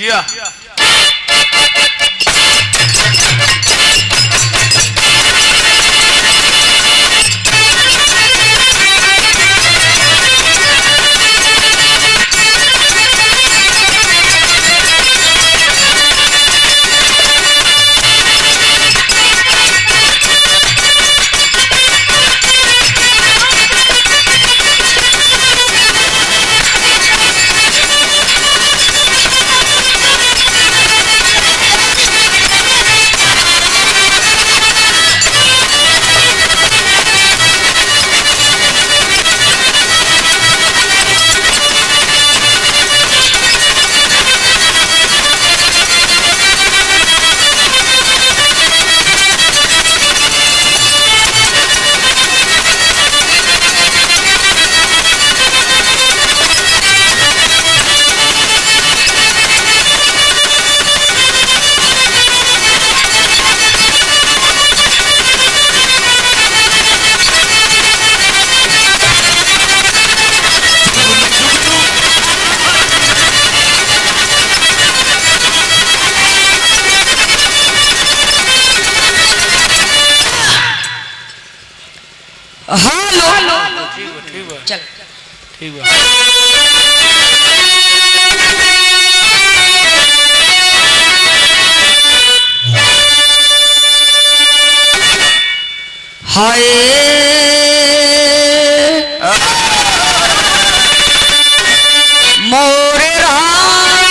जिया हेलो ठीक है चल ठीक है हाय मोरे राम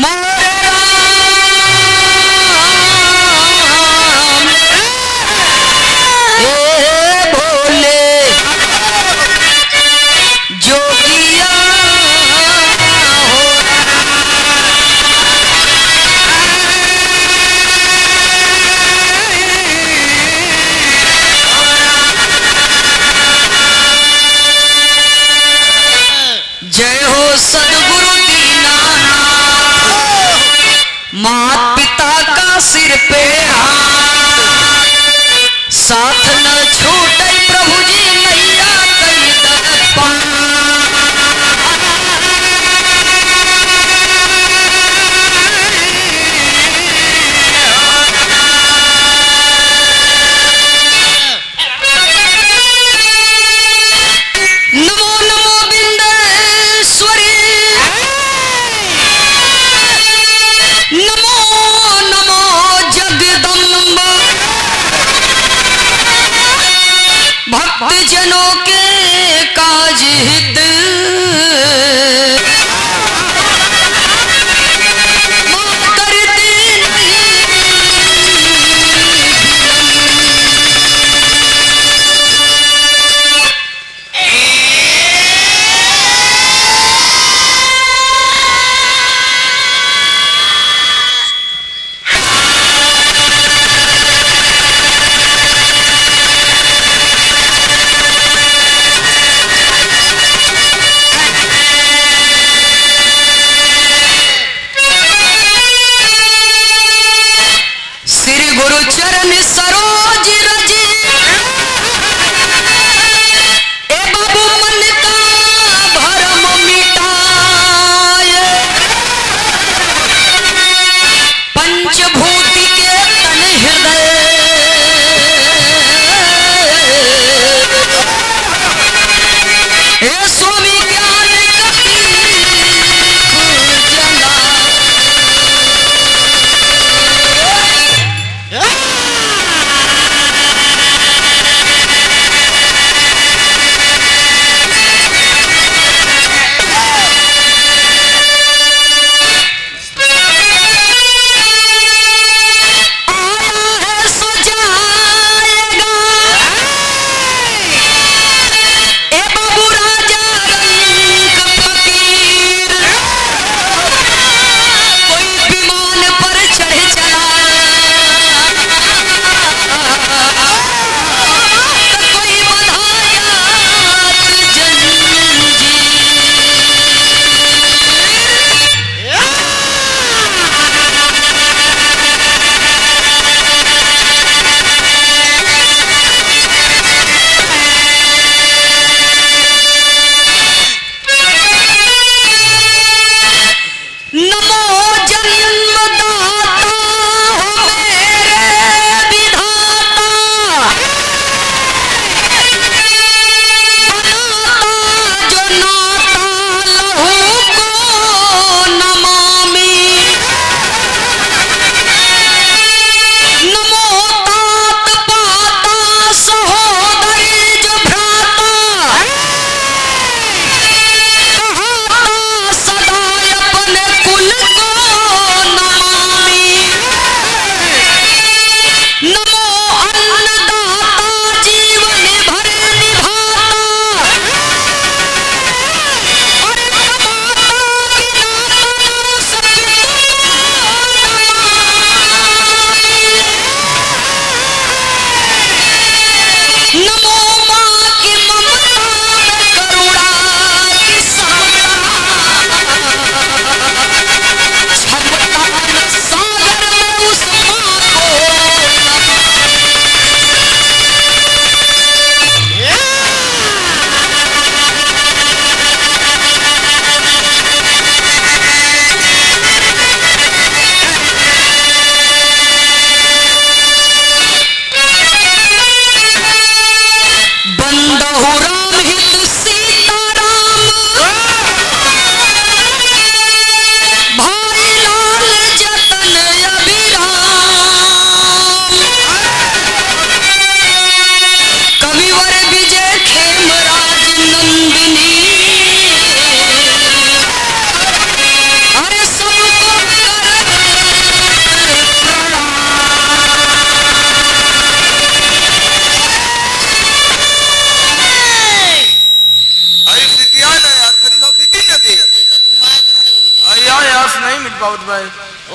मोरे राम ए भोले जोगिया जय हो सदगुरु दीनानाथ मात पिता का सिर पे हाथ साथ न छूटे प्रभु जी नैया कई दर नमो नमो बिंदेश्वरी नमो नमो जगदम्ब भक्त जनों के काज हित कर देनी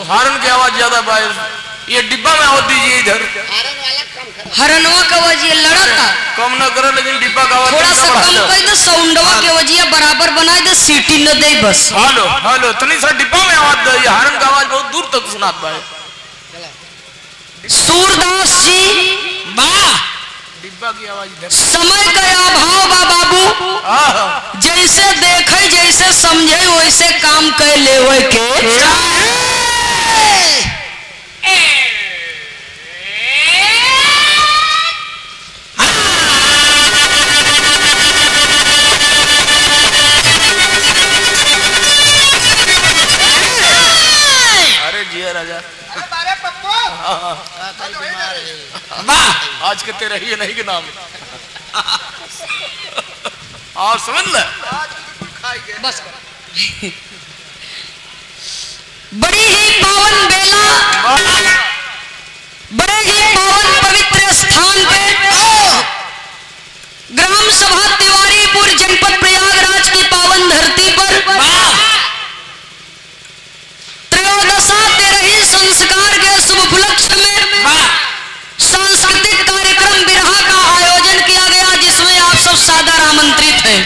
हारन की आवाज ज्यादा बाहर, ये डिब्बा में आवाज दीजिए इधर। हरनवा का वजिया लड़का कम न करो, लेकिन डिब्बा का आवाज थोड़ा सा कम कर दे, साउंडवा के वजिया बराबर बना दे, सीटी न दे बस। हेलो हेलो, तनी सा डिब्बा में आवाज दे, हारन का आवाज बहुत दूर तक सुनाता है। सूरदास जी वाह, डिब्बा की आवाज इधर। समय का अभाव बा बाबू, जैसे देखे जैसे समझे वैसे काम कर लेवे के। अरे जिया राजा, आज के तेरा ही नहीं के नाम और समझ ले बस। बड़ी ही पावन बेला, बड़े ही पावन पवित्र स्थान पे ग्राम सभा तिवारीपुर जनपद प्रयागराज की पावन धरती पर त्रयोदशा तेरही संस्कार के शुभ उपलक्ष्य में सांस्कृतिक कार्यक्रम बिरहा का आयोजन किया गया, जिसमें आप सब सादर आमंत्रित हैं।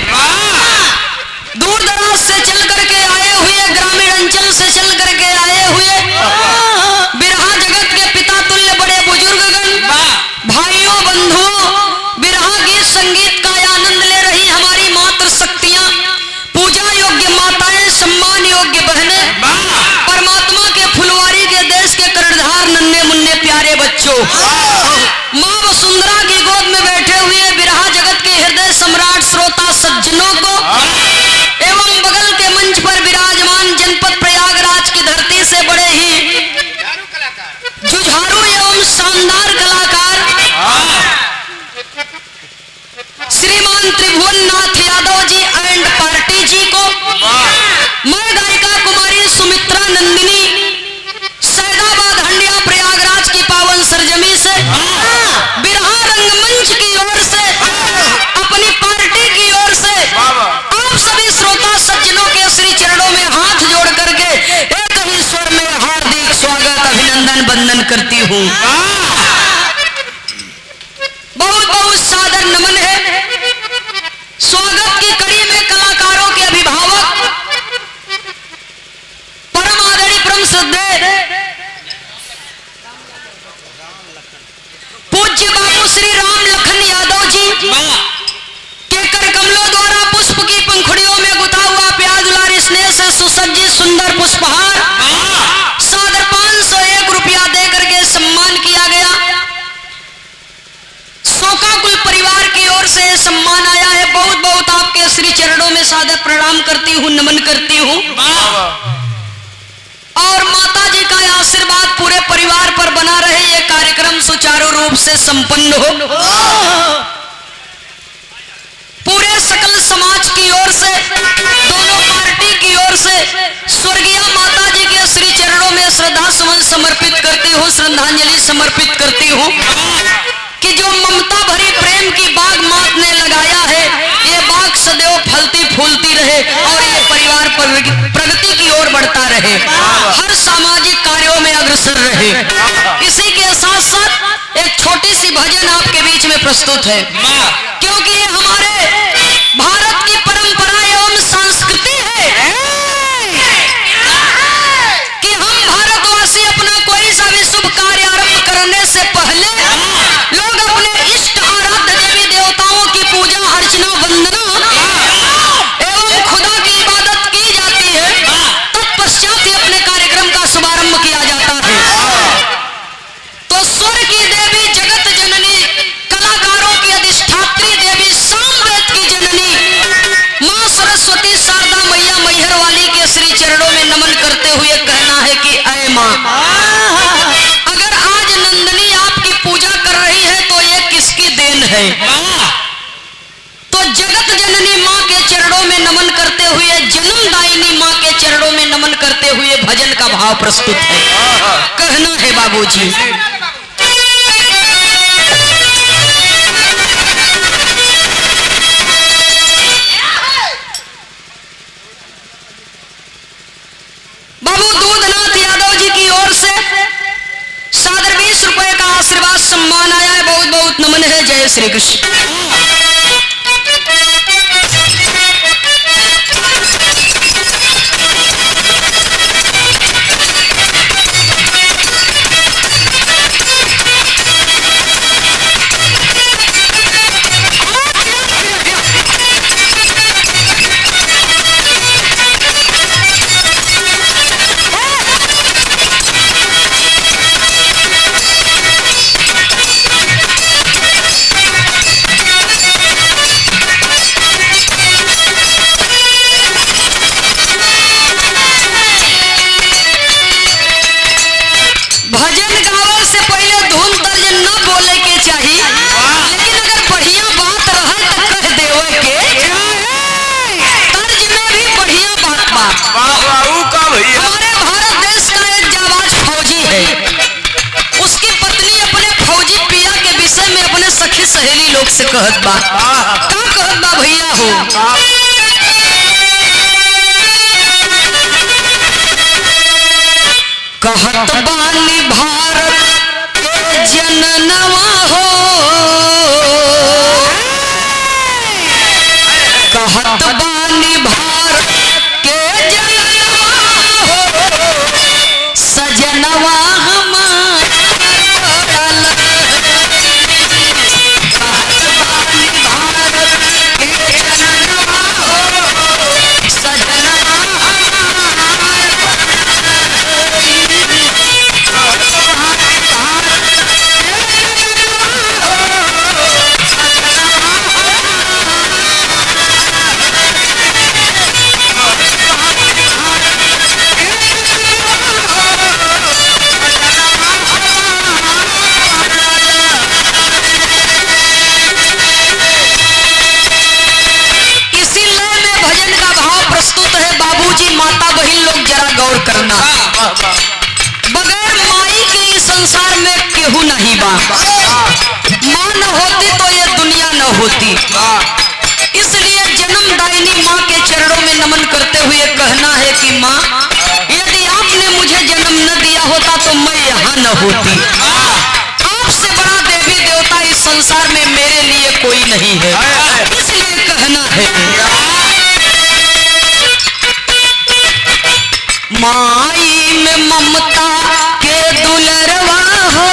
दूर दराज से चल करके आए हुए, ग्रामीण अंचल से चल करके आए हुए बिरहा जगत के पिता तुल्य बड़े बुजुर्गगण, भाइयों बंधुओं, बिरहा गीत संगीत का आनंद ले रही हमारी मातृ शक्तियां, पूजा योग्य माताएं, सम्मान योग्य बहनें, परमात्मा के फुलवारी के देश के कर्णधार नन्हे मुन्ने प्यारे बच्चों, माँ वसुंधरा की गोद में बैठे हुए बिरहा जगत के हृदय सम्राट श्रोता सज्जनों को, एवं बगल के मंच पर विराजमान जनपद प्रयागराज की धरती से बड़े ही जुझारू एवं शानदार कलाकार श्रीमान त्रिभुवन नाथ यादव जी एंड पार्टी जी को, मैं गायिका कुमारी सुमित्रा नंदिनी सैदाबाद हंडिया प्रयागराज की पावन सरजमी से बिरहा रंगमंच की ओर से, अपनी पार्टी की ओर से आप सभी श्रोता सज्जनों के श्री चरणों में हाथ जोड़ करके एक ही स्वर में हार्दिक स्वागत अभिनंदन वंदन करती हूँ। बहुत बहुत सादर नमन है। स्वागत की कड़ी में कलाकारों के अभिभावक परम आदरणीय परम श्रद्धेय पूज्य बाबू श्री राम लखन यादव जी के कर कमलों द्वारा पुष्प की पंखुड़ियों में गुथा हुआ प्यार दुलारी स्नेह से सुसज्जित सुंदर पुष्पहार सादर 501 रुपया दे करके सम्मान किया गया। शोकाकुल परिवार की ओर से सम्मान आया है। बहुत बहुत आपके श्री चरणों में सादर प्रणाम करती हूँ, नमन करती हूँ, और माता जी का आशीर्वाद पूरे परिवार पर बना रहे, ये कार्यक्रम सुचारू रूप से संपन्न हो। पूरे सकल समाज की ओर से, दोनों पार्टी की ओर से स्वर्गीय माता जी के श्री चरणों में श्रद्धा सुमन समर्पित करती हूँ, श्रद्धांजलि समर्पित करती हूँ कि जो ममता भरी प्रेम की बाग मात ने लगाया है, ये बाग सदैव फलती फूलती रहे और ये परिवार प्रगति की ओर बढ़ता रहे, हर सामाजिक कार्यों में अग्रसर रहे। इसी के साथ साथ एक छोटी सी भजन आपके बीच में प्रस्तुत है, क्योंकि ये हमारे भारत की परंपरा एवं संस्कृति है कि हम भारतवासी अपना कोई सा भी शुभ कार्य आरंभ करने से पहले लोग अपने इष्ट आराध्य देवी देवताओं की पूजा अर्चना वंदना एवं खुदा की इबादत की जाती है, तत्पश्चात ही अपने कार्यक्रम का शुभारंभ किया जाता है। तो स्वर की देवी, जगत जननी, कलाकारों की अधिष्ठात्री देवी, सामवेद की जननी मां सरस्वती शारदा मैया मैहर वाली के श्री चरणों में नमन करते हुए कहना है कि ऐ मां, अगर आज नंदनी आपकी पूजा कर रही है तो ये किसकी देन है? तो जगत जननी मां के चरणों में नमन करते हुए, जन्मदायिनी मां के चरणों में नमन करते हुए भजन का भाव प्रस्तुत है। कहना है बाबूजी, बाबू दूधनाथ यादव जी की जय श्री कृष्ण। सहेली लोग से कहत बा का कहत बा भैया हो कहत बानी भारत के जननवा हो कहत बानी भारत के जननवा हो सजनवा करना बगैर माई के संसार में केहू नहीं बा। माँ न होती तो ये दुनिया न होती। इसलिए जन्मदायिनी माँ के चरणों में नमन करते हुए कहना है कि माँ यदि आपने मुझे जन्म न दिया होता तो मैं यहाँ न होती। आपसे बड़ा देवी देवता इस संसार में मेरे लिए कोई नहीं है। इसलिए कहना है माई में ममता के दुलरवा हो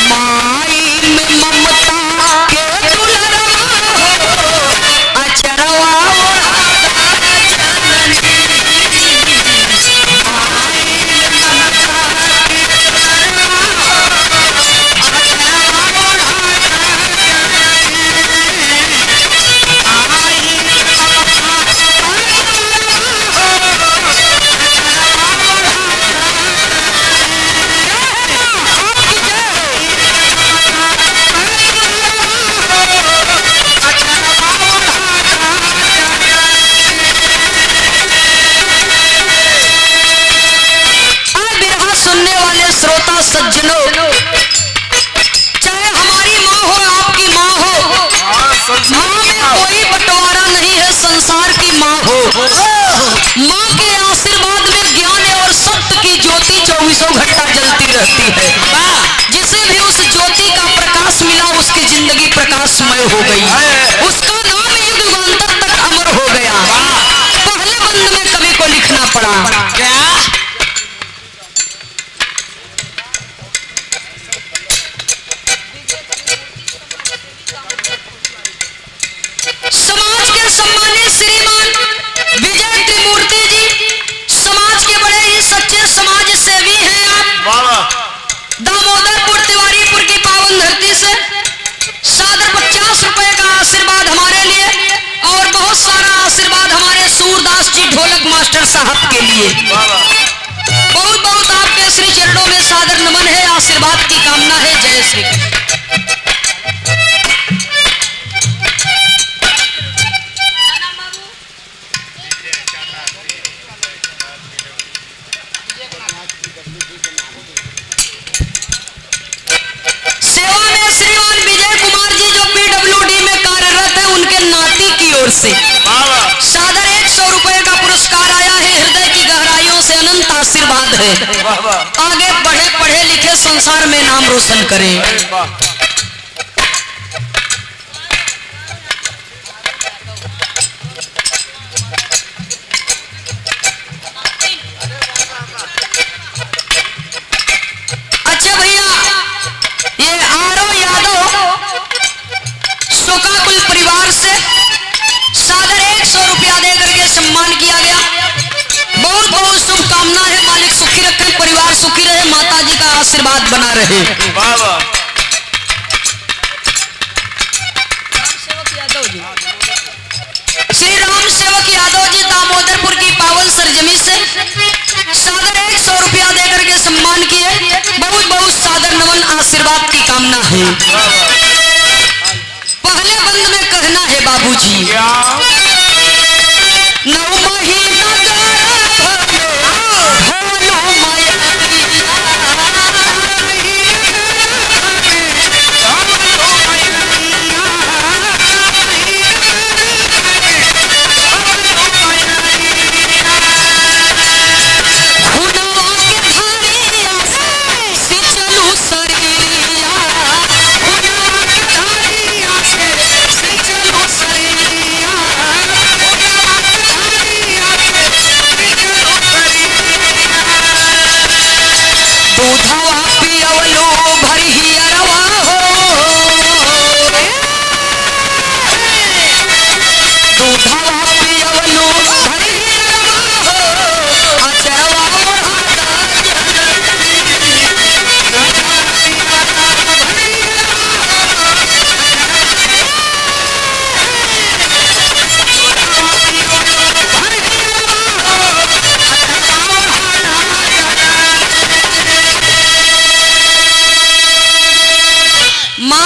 माई में ममता के दुलरवा हो अचरवा सज्जनों, चाहे हमारी माँ हो आपकी माँ हो, माँ में कोई बंटवारा नहीं है। संसार की माँ हो, माँ के आशीर्वाद में ज्ञान और सत्य की ज्योति 24 घंटा जलती रहती है। जिसे भी उस ज्योति का प्रकाश मिला उसकी जिंदगी प्रकाशमय हो गई। उसका नाम युगांतर तक अमर हो गया। पहले बंद में कवि को लिखना पड़ा क्या समाज के सम्मानित श्रीमान विजय त्रिमूर्ति जी, समाज के बड़े ही सच्चे समाज सेवी हैं आप। दामोदरपुर तिवारीपुर की पावन धरती से सादर 50 रुपए का आशीर्वाद हमारे लिए और बहुत सारा आशीर्वाद हमारे सूरदास जी ढोलक मास्टर साहब के लिए। बहुत बहुत आपके श्री चरणों में सादर नमन है, आशीर्वाद की कामना है। जय श्री कृष्ण। सेवा में श्रीमान विजय कुमार जी जो पीडब्ल्यूडी में कार्यरत है, उनके नाती की ओर से सादर 100 रुपए का पुरस्कार आया है। हृदय की गहराइयों से अनंत आशीर्वाद है। आगे संसार में नाम रोशन करें। अच्छा भैया, ये आरो यादव शोकाकुल परिवार से सादर 100 रुपया दे करके सम्मान किया गया। बहुत बहुत शुभकामना है, मालिक सुखी रखे, परिवार सुखी रहे, माता जी का आशीर्वाद बना रहे। श्री राम सेवक यादव जी दामोदरपुर की पावन सरजमी से सादर 100 रुपया दे करके सम्मान किए। बहुत बहुत सादर नमन, आशीर्वाद की कामना है। पहले बंद में कहना है बाबूजी, 9 महीना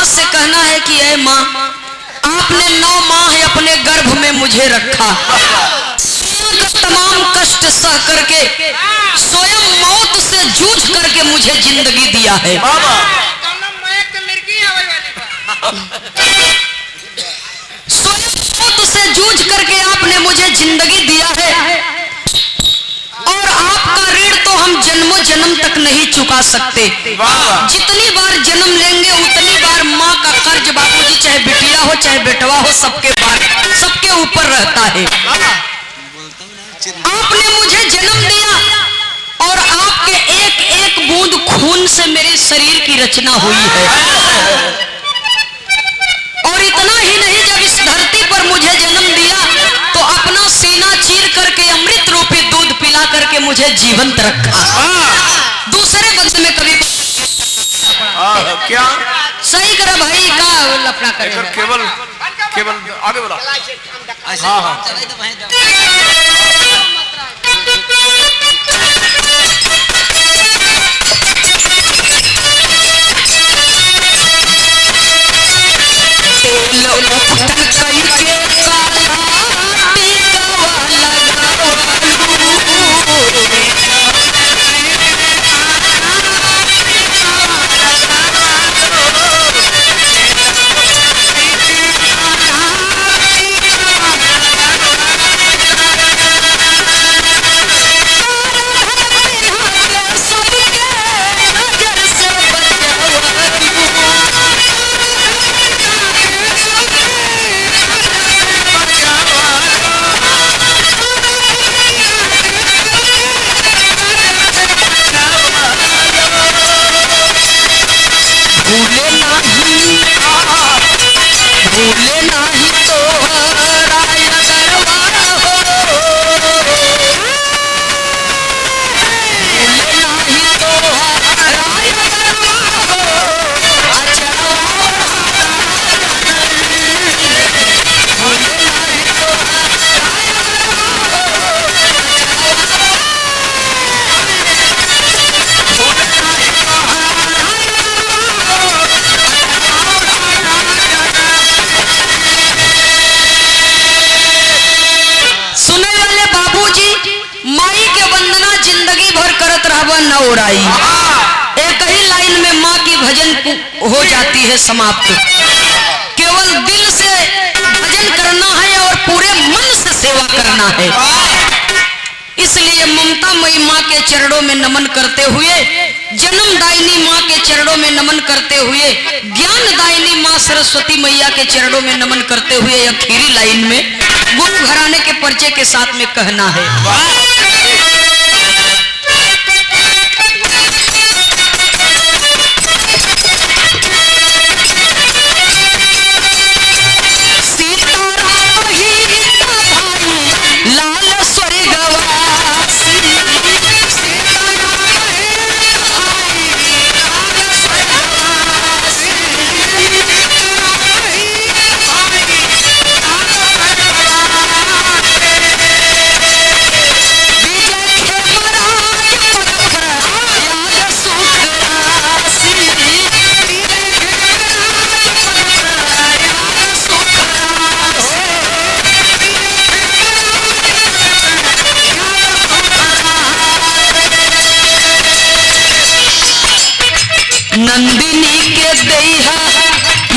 से कहना है कि ऐ माँ, आपने 9 माह अपने गर्भ में मुझे रखा, तमाम कष्ट सह करके स्वयं मौत से जूझ करके मुझे जिंदगी दिया है। स्वयं मौत से जूझ करके आपने मुझे जिंदगी दिया है, और आपका ऋण तो हम जन्मों जन्म तक नहीं चुका सकते। जितनी बार जन्म लेंगे उतनी बार माँ का कर्ज बापूजी, चाहे बिटिया हो चाहे बेटवा हो, सबके ऊपर रहता है। आपने मुझे जन्म दिया और आपके एक एक बूंद खून से मेरे शरीर की रचना हुई है। और इतना ही नहीं, जब इस धरती पर मुझे जन्म दिया तो अपना सीना चीर करके अमृत रूपी दूध पिला करके मुझे जीवंत रखा। दूसरे बंद में कभी क्या सही करा भाई, का लफड़ा करे, केवल आगे बोला। हाँ हाँ न उड़ाई। एक ही लाइन में माँ की भजन हो जाती है समाप्त। केवल दिल से भजन करना है और पूरे मन से सेवा करना है। इसलिए ममता मई माँ के चरणों में नमन करते हुए जन्मदायिनी माँ के चरणों में नमन करते हुए, ज्ञानदायिनी माँ सरस्वती मैया के चरणों में नमन करते हुए आखिरी लाइन में गुरु घराने के परिचय के साथ में कहना है। नंदिनी के दैहा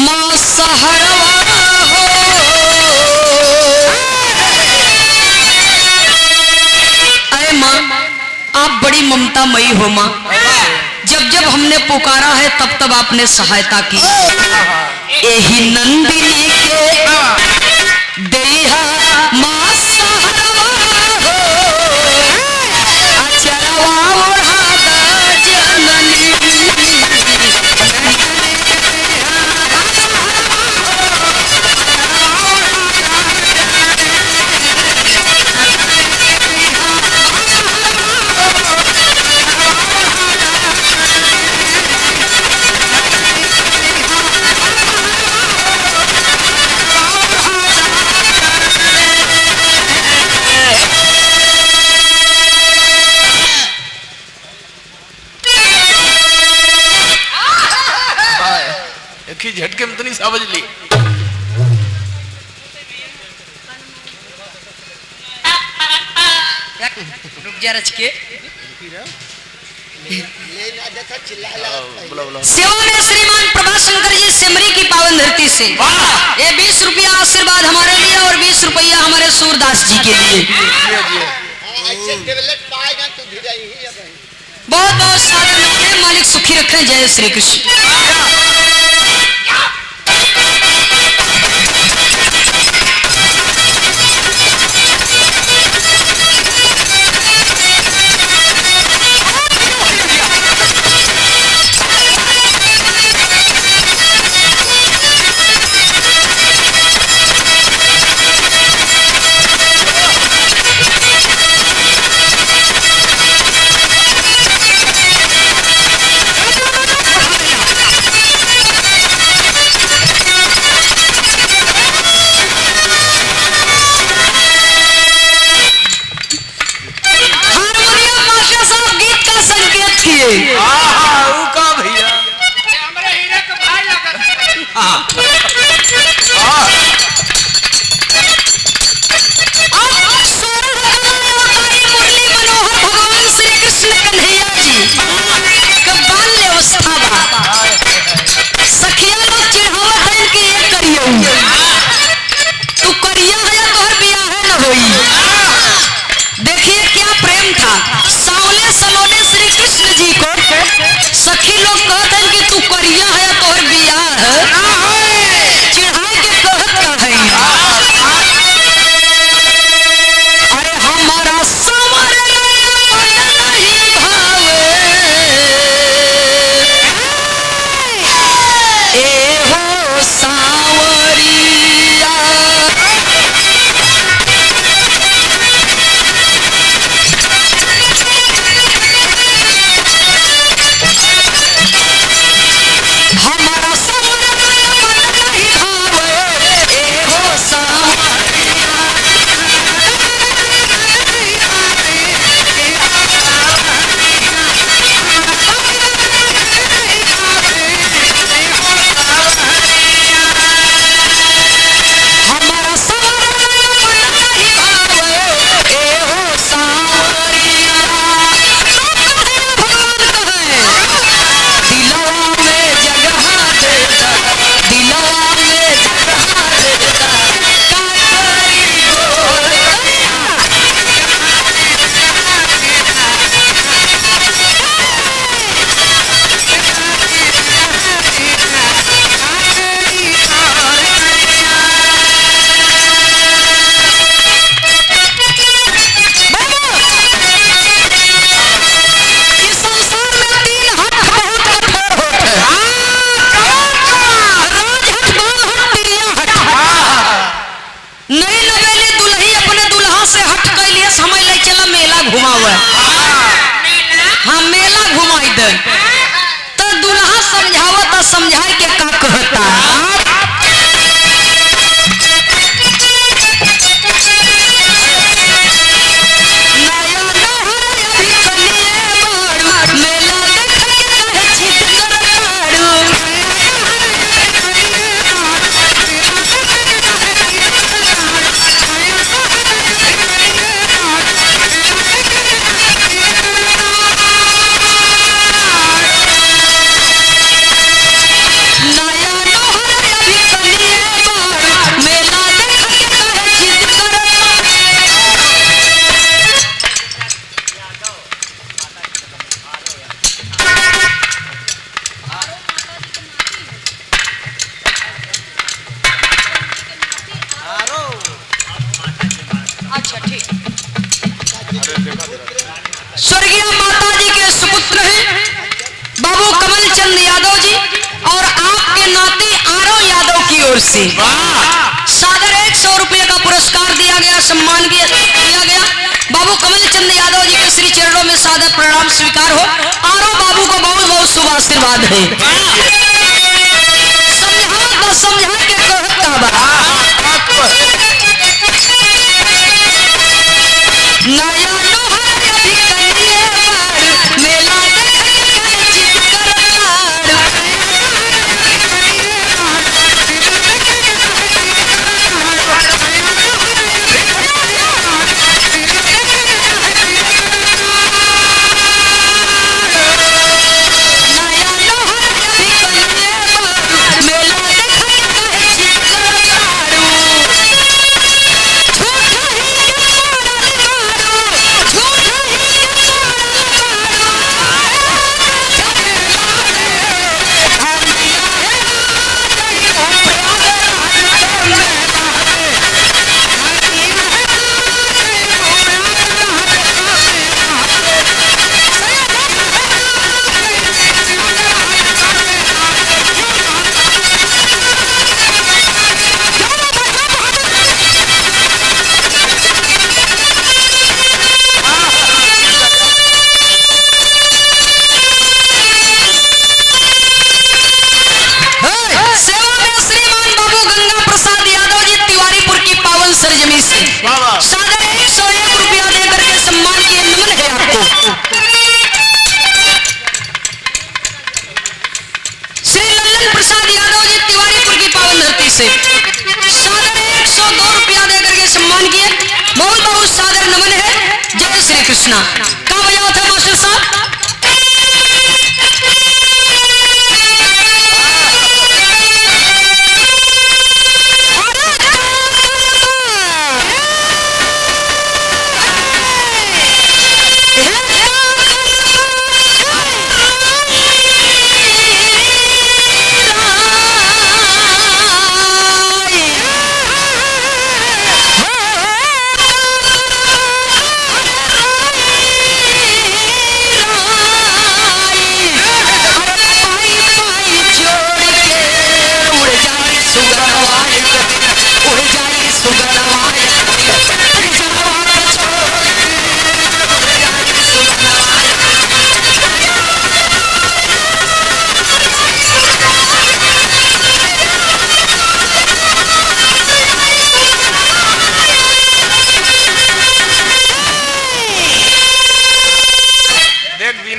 माँ सहरवा हो, अरे माँ आप बड़ी ममतामयी हो माँ, जब जब हमने पुकारा है तब तब आपने सहायता की। यही नंदिनी के दैहा माँ सहरवा हो, अचरवा ओढ़ा जननी झटके में तो नहीं समझ ली। रुक जा रच के सेवा में श्रीमान प्रभाशंकर जी सिमरी की पावन धरती से ये 20 रुपया आशीर्वाद हमारे लिए और 20 रुपया हमारे सूरदास जी के लिए। बहुत बहुत साधन मालिक सुखी रखें। जय श्री कृष्ण। समझाए के का कहता स्वर्गीय माता जी के सुपुत्र हैं बाबू कमल चंद यादव जी और आपके नाती आरव यादव की ओर से सादर 100 रुपये का पुरस्कार दिया गया, सम्मान किया गया। बाबू कमल चंद यादव जी के श्री चरणों में सादर प्रणाम स्वीकार हो। आरव बाबू को बहुत बहुत शुभ आशीर्वाद है। समझा के कहता बा नया सरजमी से सादर 101 रुपया देकर के सम्मान किए। नमन है आपको। श्री लल्लन प्रसाद यादव जी तिवारीपुर की पावन धरती से सादर 102 रुपया देकर के सम्मान किए। बहुत बहुत सादर नमन है। जय श्री कृष्णा। कहाँ बजाओ था मास्टर साहब?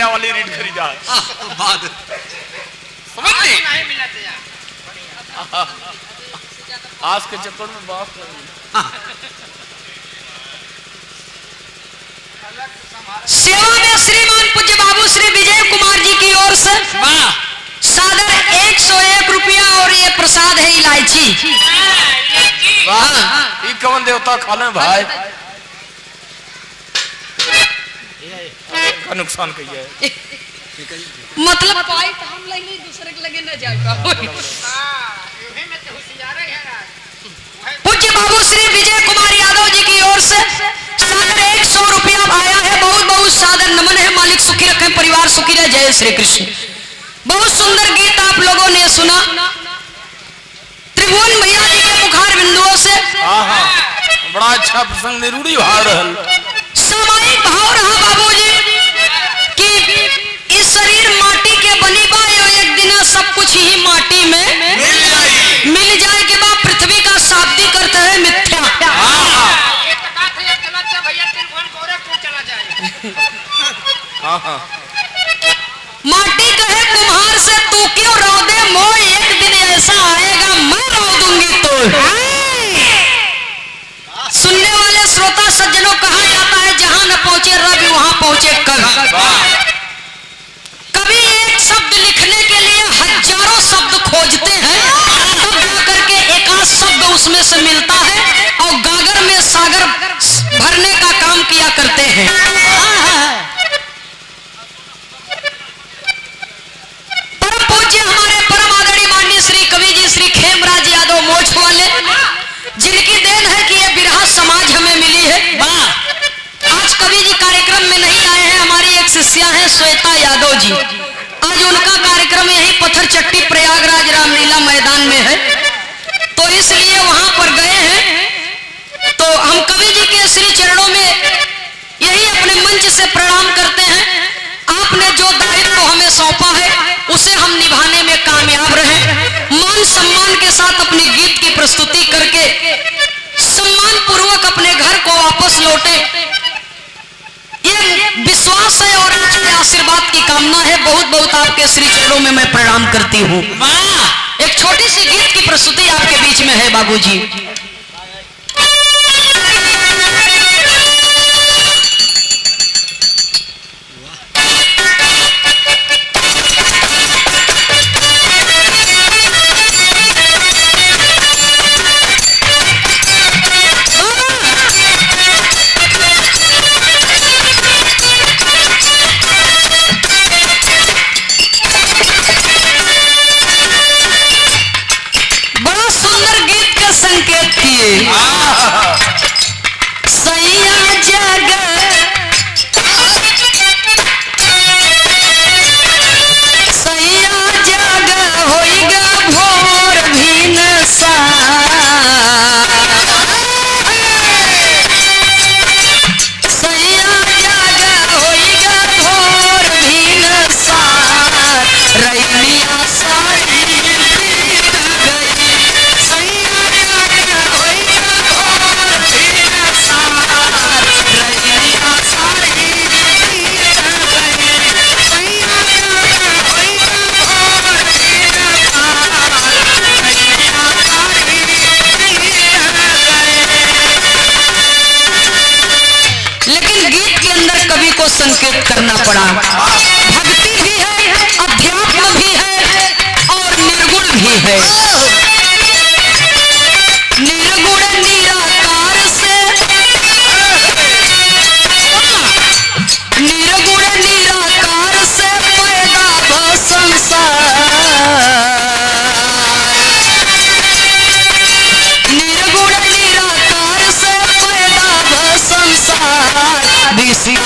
वाली रीड खरीदा बाद समझ नहीं आज के चक्कर में बात सेवा में श्रीमान पूज्य बाबू श्री विजय कुमार जी की ओर से सादर 101 रुपया और ये प्रसाद है इलायची। ये कौन देवता खा ले भाई का नुकसान कहिए मतलब पाई तो हम ले दूसरे के लगे न जाए पूज्य बाबू श्री विजय कुमार यादव जी की ओर से सादर 100 रुपया आया है। बहुत बहुत सादर नमन है। मालिक सुखी रखे, परिवार सुखी रहे। जय श्री कृष्ण। बहुत सुंदर गीत आप लोगों ने सुना त्रिभुवन भैया जी के मुखार बिंदुओं से। बड़ा अच्छा प्रसंग निरूढ़ी भाव रहल, सामायिक भाव रहा बाबूजी कि इस शरीर माटी के बनी बा, एक दिन सब कुछ ही से मिलता है और गागर में सागर भरने का काम किया करते हैं। परम पूज्य हमारे परम आदरणीय माननीय श्री कवि जी श्री खेमराज यादव मोछ वाले, जिनकी देन है कि ये बिरहा समाज हमें मिली है। आज कवि जी कार्यक्रम में नहीं आए हैं, हमारी एक शिष्या है श्वेता यादव जी, आज उनका कार्यक्रम यही पत्थर चट्टी प्रयागराज रामलीला मैदान में है, तो इसलिए वहां पर गए हैं। तो हम कवि जी के श्री चरणों में यही अपने मंच से प्रणाम करते हैं। आपने जो दायित्व हमें सौंपा है उसे हम निभाने में कामयाब रहे, मान सम्मान के साथ अपनी गीत की प्रस्तुति करके सम्मान पूर्वक अपने घर को वापस लौटे, ये विश्वास है और आपके आशीर्वाद की कामना है। बहुत बहुत आपके श्री चरणों में मैं प्रणाम करती हूँ। एक छोटी सी गीत की प्रस्तुति आपके बीच में है बाबूजी। संकेत किए सैया जग सैया जग होइगा भोर भीन सा सैया जग होइगा भोर भीन सा रैलिया सारी संकेत करना पड़ा। भक्ति भी है, अध्यात्म भी है और निर्गुण भी है। निर्गुण निराकार से निर्गुण निराकार से पैदा भ संसार, निर्गुण निराकार से पैदा भ संसार विषय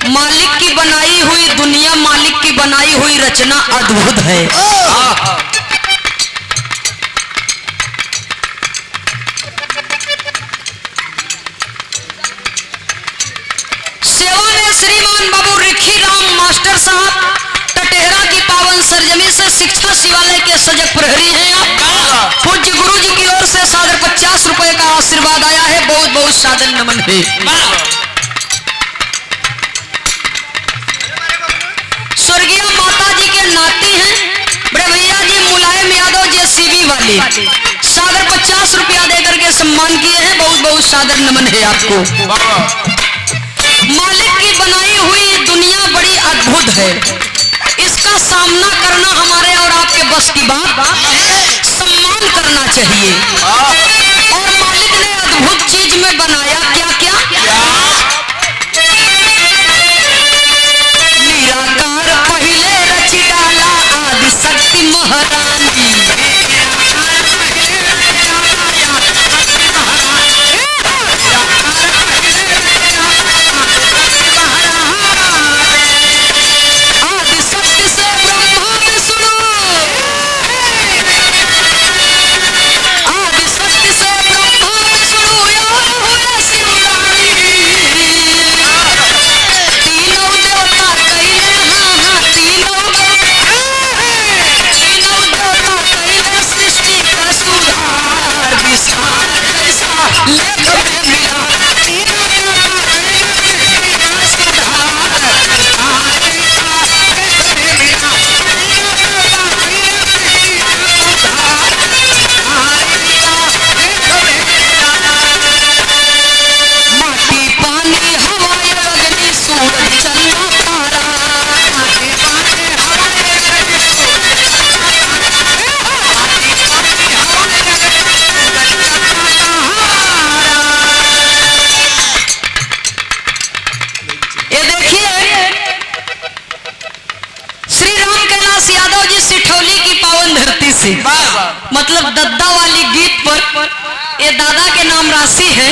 मालिक की बनाई हुई दुनिया, मालिक की बनाई हुई रचना अद्भुत है। सेवा में श्रीमान बाबू रिखी राम मास्टर साहब टटेहरा की पावन सरजमी से शिक्षा शिवालय के सजग प्रहरी हैं आप। पूज्य गुरु जी की ओर से सादर 50 रुपए का आशीर्वाद आया है, बहुत बहुत सादर नमन है। स्वर्गीय माता जी के नाती हैं बड़े भैया जी मुलायम यादव जेसीबी वाले, सादर 50 रुपया देकर के सम्मान किए हैं, बहुत बहुत सादर नमन है आपको। मालिक की बनाई हुई दुनिया बड़ी अद्भुत है, इसका सामना करना हमारे और आपके बस की बात, सम्मान करना चाहिए। और मालिक ने अद्भुत चीज में बनाया क्या क्या, निराकार पहले रच डाला आदि शक्ति महारानी, निराकार लेख में मिला माटी पानी हवा अग्नि सूरज चंदा ये देखिए श्री राम कैलाश यादव जी सिठौली की पावन धरती से मतलब दद्दा वाली गीत पर ये दादा के नाम राशि है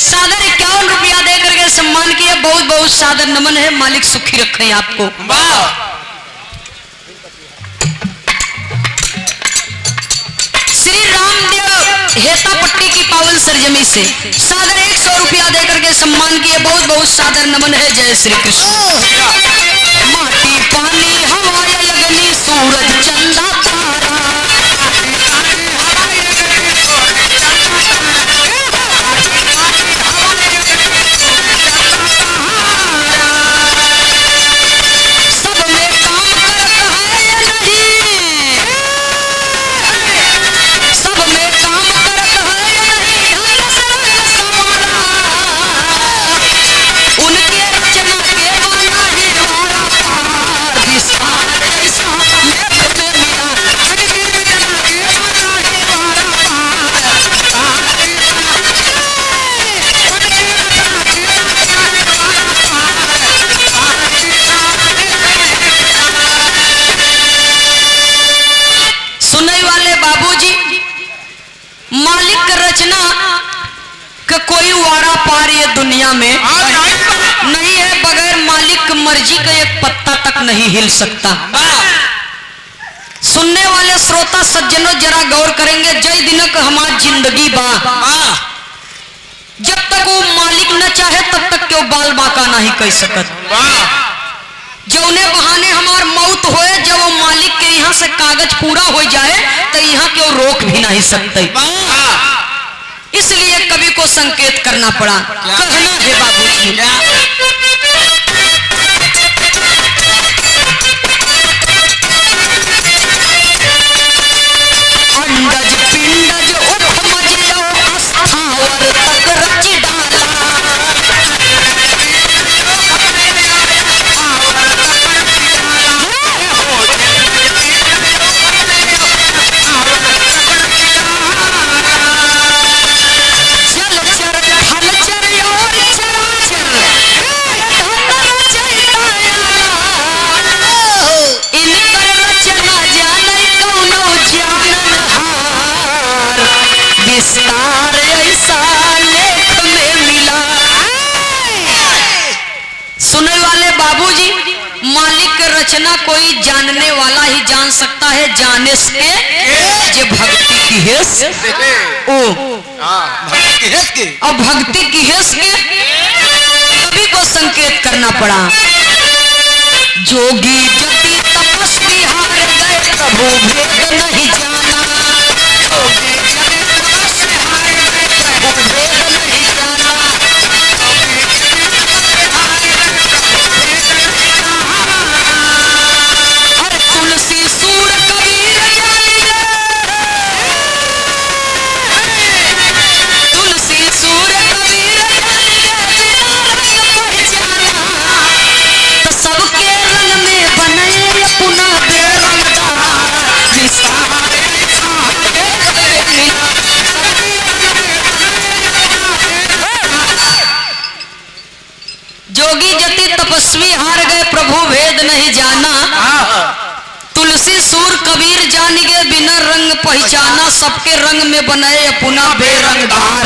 सादर 51 रुपया दे करके सम्मान किया। बहुत बहुत सादर नमन है। मालिक सुखी रखे आपको। श्री रामदेव हेता पट्टी की पावन सरजमी से सादर 100 रुपया दे करके सम्मान किए। बहुत बहुत सादर नमन है। जय श्री कृष्ण। माटी पानी हवा अग्नि सूरज चंदा सब में काम करत है नहीं, सब में काम करत है नहीं, उनके रचना के बना ही वारा विस्तार ऐसा लेख में मिला सुनने वाले बाबूजी मालिक का रचना का कोई वारा पार ये दुनिया में नहीं है। बगैर मालिक की मर्जी का एक पत्ता तक नहीं हिल सकता। सुनने वाले श्रोता सज्जनों जरा गौर करेंगे। जय दिनक हमारी जिंदगी बा जब तक वो मालिक न चाहे तब तक क्यों बाल बाका नहीं कह सकत। जौने बहाने हमार मौत होए जब वो मालिक के यहाँ से कागज पूरा हो जाए तो यहाँ क्यों रोक भी नहीं सकते। इसलिए कवि को संकेत करना पड़ा। कहना है बाबूजी अंडज पिंडज उपमजियो अस्थावर तक रचि डाला विस्तार ऐसा लेख में मिला। सुनने वाले बाबूजी मालिक की रचना कोई जानने वाला ही जान सकता है। जाने से जे भक्ति की हेस ओ और भक्ति की हेस के कवि को संकेत करना पड़ा। जोगी जति तपस्वी हार गए प्रभु भेद नहीं जाना। तुलसी सूर कबीर जानी तुलसी सूर कबीर तो सबके रंग में बने अपना बेरंगदार विस्तार जोगी जति तपस्वी हार गए प्रभु भेद नहीं जाना। तुलसी सूर कबीर जान गए बिना रंग पहचाना। सबके रंग में बनाए अपना बेरंगदार।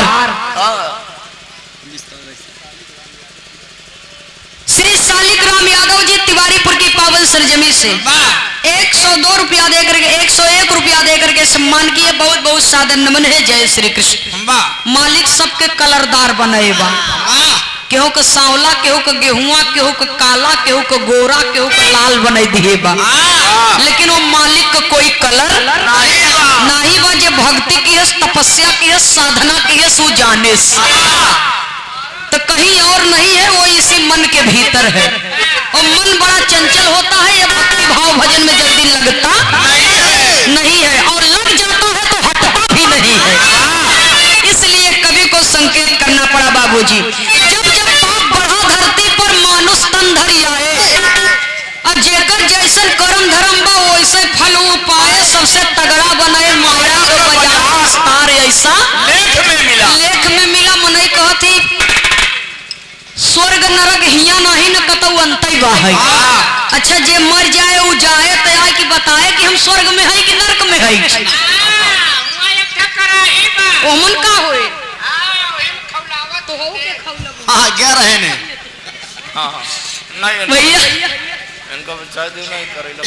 श्री शालिग्राम यादव जी तिवारीपुर की पावन सरजमी से 102 रुपया देकर के 101 रुपया देकर के सम्मान किए। बहुत बहुत सादर नमन है। जय श्री कृष्ण। मालिक सबके कलरदार बनाए बा। केहू का सांवला केहू का गेहुआ केहू का काला केहू का गोरा केहू का लाल बनाई दिए बा। लेकिन वो मालिक का कोई कलर नहीं बा। जे भक्ति की है, तपस्या की है, साधना की है, सो जाने तो कहीं और नहीं है, वो इसी मन के भीतर है। और मन बड़ा चंचल होता है, ये भक्ति भाव भजन में जल्दी लगता नहीं है, और लग जाता है तो हटता भी नहीं है। इसलिए कवि को संकेत करना पड़ा बाबूजी, जब जब पाप बढ़ा धरती पर मानुष तन धरी आए, और जेकर जैसन कर्म धर्म बा वैसे फल पाए, सबसे तगड़ा बनाए माया को बजा विस्तार ऐसा लेख में मिला। मनई कहती स्वर्ग नरक हिया नहीं न कतऊ अंतई बा है। अच्छा जे मर जाए उ जाए तो आए कि बताए कि हम स्वर्ग में है कि नरक में है, ओमन का होए तो हो के खौला हां क्या रहे ने नहीं भैया इनका बच्चा दे नहीं करेला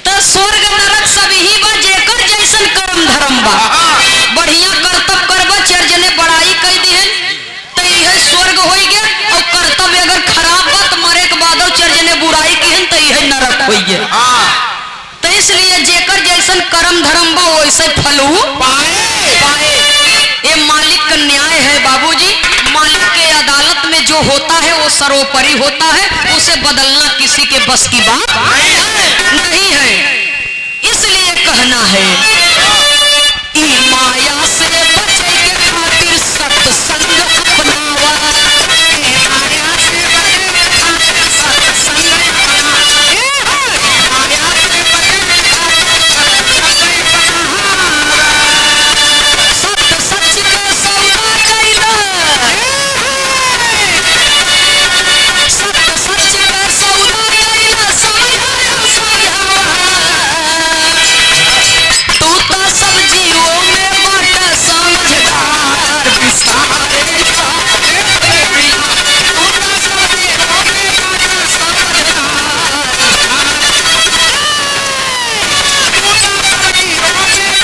तो स्वर्ग नरक सब ही बा, जेकर जैसन कर्म धर्म बा। बढ़िया कर्तव्य करबा, चार जने बड़ाई कह दिए तो यह स्वर्ग होई गया, और कर्तव्य अगर खराब बा तो मरे के बाद चार जने बुराई की तो यह नरक होई गया। तो इसलिए जेकर जैसन कर्म धर्म बा वैसे फल पाए। ये मालिक का न्याय है बाबूजी। मालिक के अदालत में जो होता है वो सर्वोपरि होता है, उसे बदलना किसी के बस की बात नहीं है। इसलिए कहना है ई माया से बचे के खातिर सत्संग अपनावा, माया से बचे के खातिर सत्संग अपनावा, माया से बचे के खातिर सत्संग अपनावा, सत्य सच का सौदा कइला, सत्य सच का सौदा कइला, समझाया समझावा, तू तो सब जीवों में बाटा समझदार विस्तार ऐसा मिला, तू तो सब जीवों में बाटा समझदार, तू तो सब जीवों में बाटा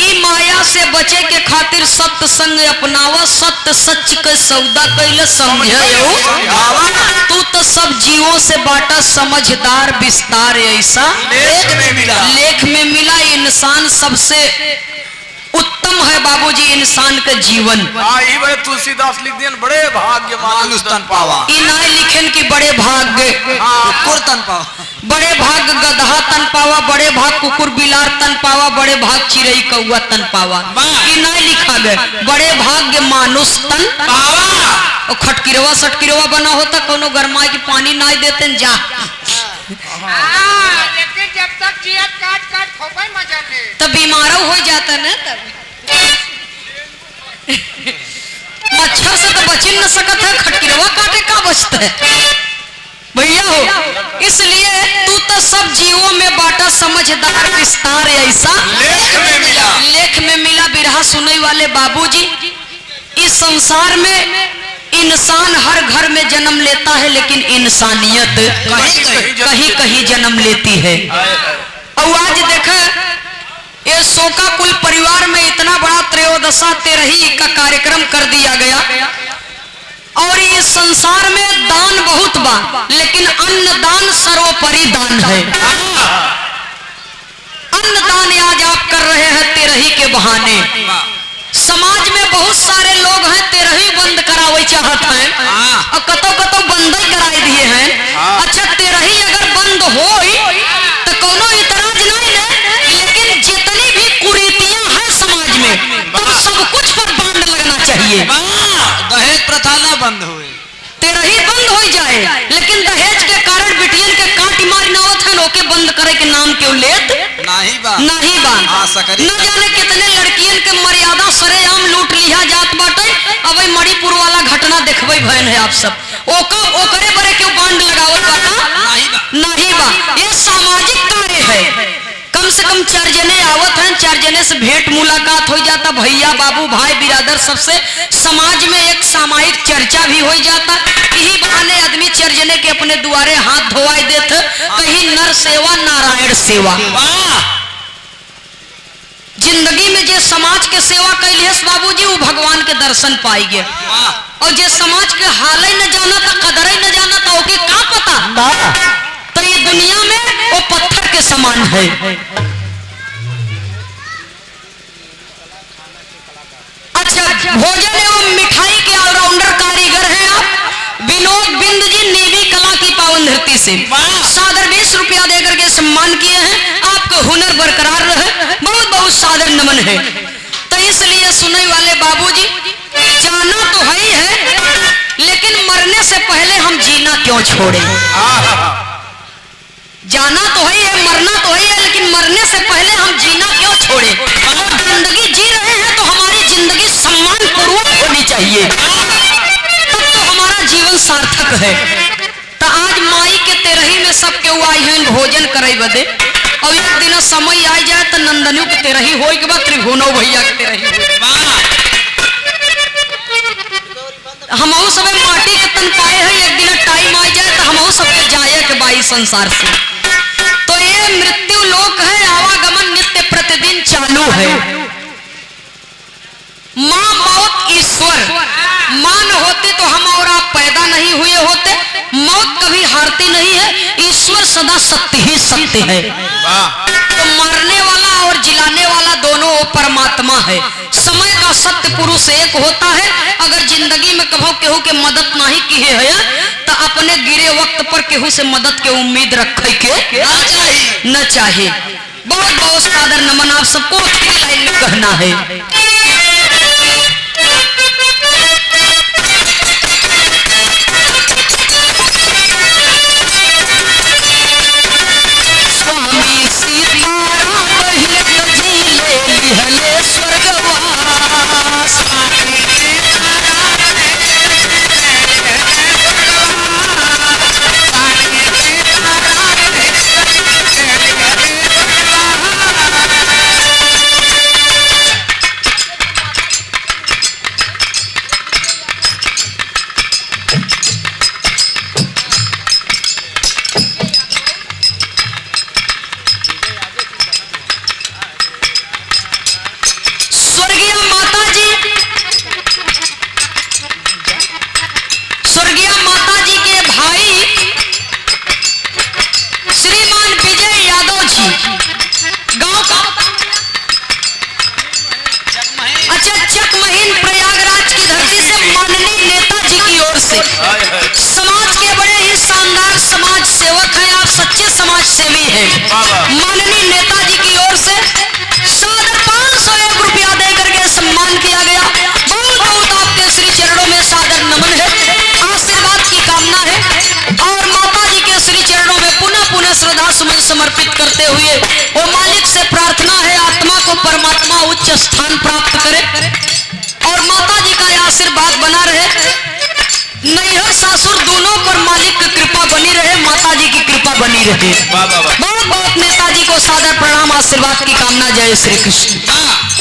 ई माया से बचे के खातिर सत्संग अपनावा, सत्य सच के सौदा कैले समझायो, तू तो सब जीवों से बाटा समझदार विस्तार ऐसा लेख में मिला। इंसान सबसे उत्तम है बाबूजी, इंसान का जीवन। ये बड़े तुलसीदास लिख दिए बड़े भाग्य मानुष तन पावा। ई ना लिखन की बड़े भाग्य कुकुर तन पावा, बड़े भाग गधा तन पावा, बड़े भाग कुकुर बिलार तन पावा, बड़े भाग चिड़ई कौआ तन पावा। ई ना लिखा गए बड़े भाग्य मानुष तन पावा। और खटकिरवा सटकिरवा बना होता, कोनो गरमाई की पानी ना देते जा, लेकिन जब तक जियत काट काट खोपे मजा ले तब बीमार हो जाता ना। तब मच्छर से तो बच न सकता है, खटकिरवा काटे का बचता है भैया हो। इसलिए तू तो सब जीवों में बाटा समझदार विस्तार ऐसा लेख में मिला। बिरहा सुनने वाले बाबूजी, इस संसार में इंसान हर घर में जन्म लेता है, लेकिन इंसानियत कहीं कहीं जन्म लेती है। और आज देखा ये शोका कुल परिवार में इतना बड़ा त्रयोदशा तेरही का कार्यक्रम कर दिया गया, और ये संसार में दान बहुत बा, लेकिन अन्नदान सर्वोपरि दान है। अन्नदान आज आप कर रहे हैं तेरही के बहाने। समाज में बहुत सारे लोग हैं तेरही बंद करावे चाहत हैं, और कतो कतो बंद ही कराए दिए हैं। अच्छा तेरही अगर बंद हो तो कोनो इतराज नहीं है, लेकिन जितनी भी कुरीतियां हैं समाज में तो सब कुछ पर बांध लगना चाहिए। दहेज प्रथा ना बंद हुए, तेरही बंद हो जाए, लेकिन दहेज के कारण बिटियन के काटी मारी नवत है, ओके बंद करे के नाम क्यों लेत नहीं बा न जाने कितने लड़कियन के मर्यादा सरेआम लूट लिया जात बाटे। अब मणिपुर वाला घटना देखबे भयन है आप सब, ओकरे बरे क्यों बांध लगावत बाटा नहीं बा। ये सामाजिक कार्य है। कम से कम 4 जने आवत हैं, 4 जने से भेंट मुलाकात हो जाता, भैया बाबू भाई बिरादर सबसे समाज में एक सामायिक चर्चा भी हो जाता। यही बहाने आदमी 4 जने के अपने द्वारे हाथ धोवाई देते, कहीं नर सेवा नारायण सेवा। जिंदगी में जे समाज के सेवा कैलेस बाबूजी वो भगवान के दर्शन पाएंगे। और जे समाज के हाल ही न जाना था, कदर ही न जाना था, ओके का पता तो ये दुनिया में वो पत्थर के समान है। अच्छा, भोजन एवं मिठाई के ऑलराउंडर कारीगर हैं आप विनोद बिंद जी, नेवी कला की पावन धरती से सादर 20 रुपया देकर के सम्मान किए हैं। आपका हुनर बरकरार रहे, बहुत बहुत सादर नमन है। तो इसलिए सुनने वाले बाबूजी, जाना तो है ही है, लेकिन मरने से पहले हम जीना क्यों छोड़े। जाना तो है, मरना तो है, लेकिन मरने से पहले हम जीना क्यों छोड़े। अगर जिंदगी जी रहे हैं तो हमारी जिंदगी सम्मान पूर्वक होनी चाहिए, तब तो हमारा जीवन सार्थक है। तो आज माई के तेरही में सब के आई हैं भोजन करे बदे। अब एक दिन समय आ जाए तो नंदनियों के तेरही हो के बाद त्रिभुवनों भैया के तेरही हम सब माटी के तन पाए हैं। एक दिन टाइम आ जाए तो हम सबके जाए के बाई संसार से। तो ये मृत्यु लोक है, आवागमन नित्य प्रतिदिन चालू है। माँ मौत ईश्वर, माँ न होते तो हम और आप पैदा नहीं हुए होते। मौत कभी हारती नहीं है, ईश्वर सदा सत्य ही सत्य है। तो मारने वाला और जिलाने वाला दोनों वो परमात्मा है। समय का सत्य पुरुष एक होता है। अगर जिंदगी में कभो केहू के मदद नहीं किए है तो अपने गिरे वक्त पर केहू से मदद के उम्मीद रखे के न चाहिए। बहुत बहुत सादर नमन आप सबको लाइन में कहना है। समाज के बड़े ही शानदार समाज सेवक हैं आप, सच्चे समाज सेवी हैं। माननीय नेताजी की ओर से सादर 501 रुपया देकर के सम्मान किया गया। बहुत बहुत आपके श्री चरणों में सादर नमन है, आशीर्वाद की कामना है। और माता जी के श्री चरणों में पुनः पुनः श्रद्धा सुमन समर्पित करते हुए वो मालिक से प्रार्थना है आत्मा को परमात्मा उच्च स्थान प्राप्त करे और माता जी का आशीर्वाद बना रहे। नैहर सासुर दोनों पर मालिक की कृपा बनी रहे, माता जी की कृपा बनी रहे। बहुत बहुत नेताजी को सादर प्रणाम, आशीर्वाद की कामना। जय श्री कृष्ण।